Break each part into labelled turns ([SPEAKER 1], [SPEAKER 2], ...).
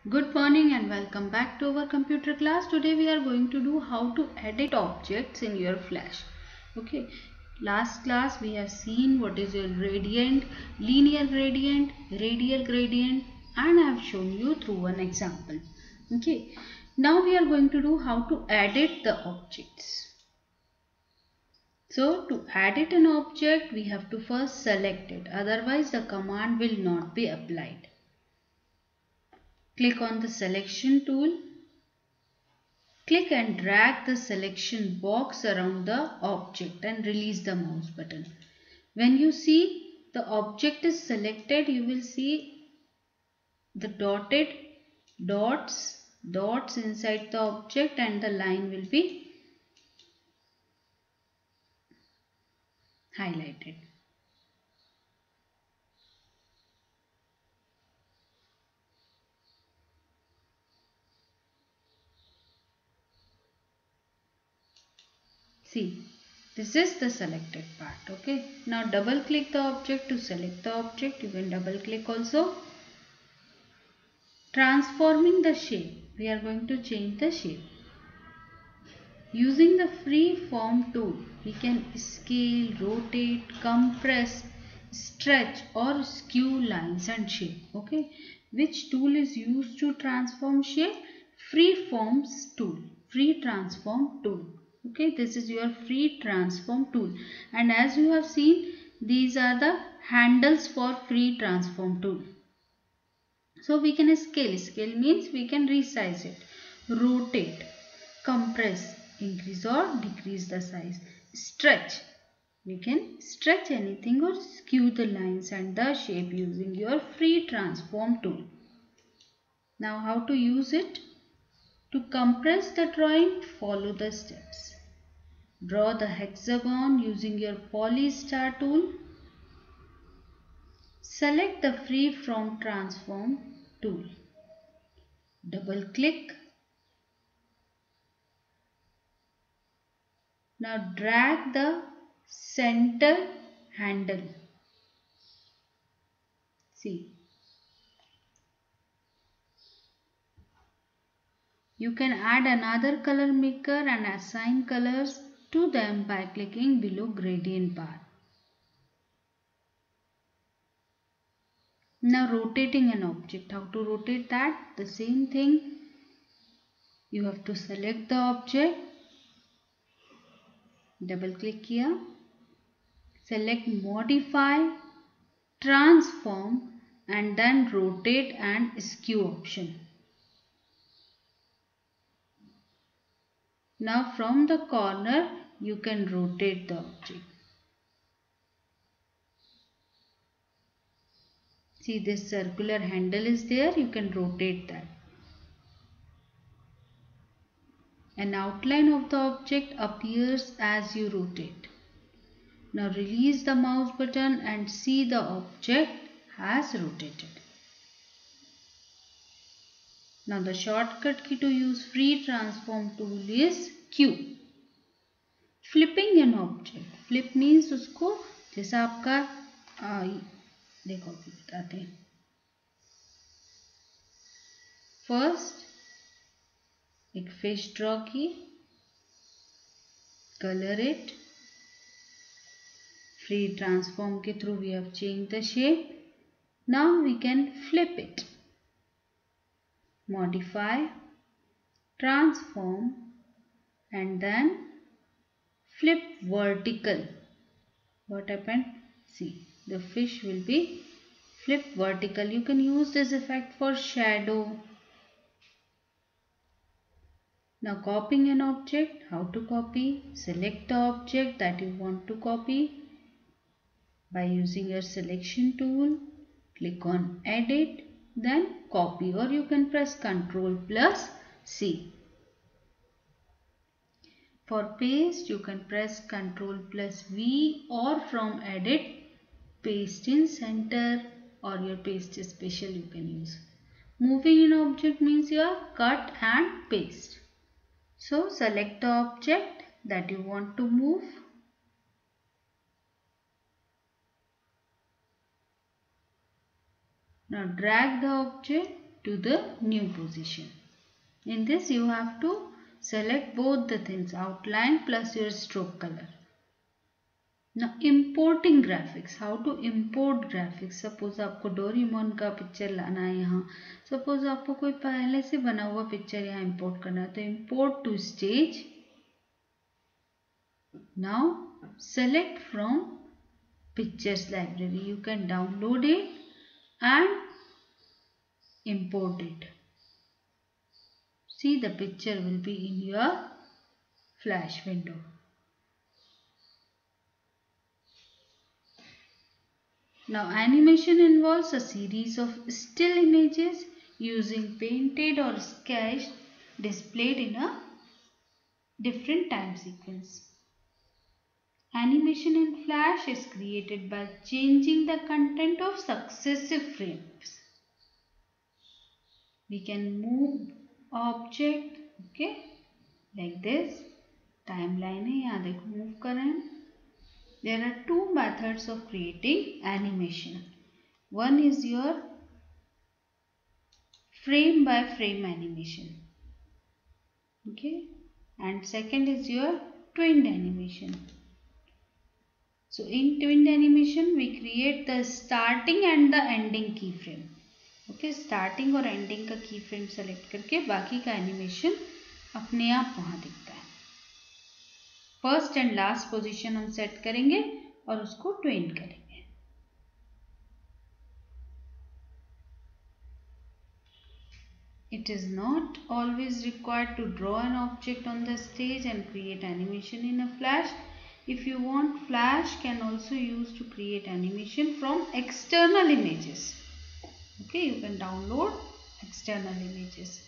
[SPEAKER 1] Good morning and welcome back to our computer class. Today we are going to do how to edit objects in your Flash. Okay, last class we have seen what is your gradient, linear gradient, radial gradient, and I have shown you through one example. Okay, now we are going to do how to edit the objects. So to edit an object we have to first select it, otherwise the command will not be applied. Click on the selection tool. Click and drag the selection box around the object and release the mouse button. When you see the object is selected, you will see the dots inside the object and the line will be highlighted. See, this is the selected part. Okay. Now double click the object to select the object. You can double click also. Transforming the shape. We are going to change the shape. Using the freeform tool, we can scale, rotate, compress, stretch or skew lines and shape. Okay. Which tool is used to transform shape? Freeforms tool. Free transform tool. Okay. This is your free transform tool. And as you have seen, these are the handles for free transform tool. So we can scale. Scale means we can resize it. Rotate, compress, increase or decrease the size. Stretch. We can stretch anything or skew the lines and the shape using your free transform tool. Now how to use it? To compress the drawing, follow the steps. Draw the hexagon using your polystar tool. Select the free from transform tool. Double click. Now drag the center handle. See. You can add another color maker and assign colors to them by clicking below gradient bar. Now rotating an object. How to rotate that? The same thing. You have to select the object. Double click here. Select modify, transform and then rotate and skew option. Now from the corner you can rotate the object. See, this circular handle is there, you can rotate that. An outline of the object appears as you rotate. Now release the mouse button and see the object has rotated. Now the shortcut key to use free transform tool is Q. Flipping an object. Flip means उसको जैसा आपका देखो अभी बताते हैं. First एक fish draw की, color it. Free transform के through we have changed the shape. Now we can flip it. Modify, transform and then flip vertical. What happened? See, the fish will be flipped vertical. You can use this effect for shadow. Now copying an object. How to copy? Select the object that you want to copy by using your selection tool. Click on edit, then copy, or you can press Ctrl plus C. For paste you can press Ctrl plus V, or from edit paste in center, or your paste special you can use. Moving an object means your cut and paste. So select the object that you want to move. Now drag the object to the new position. In this you have to select both the things, outline plus your stroke color. Now importing graphics, how to import graphics. Suppose आपको Doraemon का picture लाना है यहाँ, suppose आपको कोई पहले से बना हुआ पिक्चर यहाँ import करना है, तो import to stage. Now select from pictures library, you can download it and import it. See, the picture will be in your flash window. Now animation involves a series of still images using painted or sketched displayed in a different time sequence. Animation in Flash is created by changing the content of successive frames. We can move object, okay, like this. Timeline है, यहाँ देखो move कर रहे हैं. There are two methods of creating animation. One is your frame by frame animation, okay, and second is your twinned animation. So in twinned animation we create the starting and the ending keyframe. Okay, starting और ending का keyframe select करके बाकी का animation अपने आप वहाँ दिखता है. फर्स्ट एंड लास्ट पोजीशन हम सेट करेंगे और उसको ट्विन करेंगे. It is not always required to draw an object on the stage and create animation in a Flash. If you want, Flash can also use to create animation from external images. Okay, you can download external images.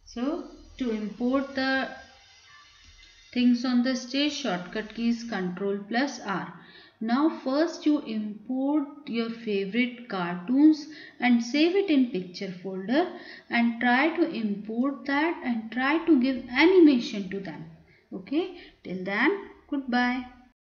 [SPEAKER 1] So to import the things on the stage, shortcut key is Ctrl+R. Now first you import your favorite cartoons and save it in picture folder and try to import that and try to give animation to them. Okay, till then, goodbye.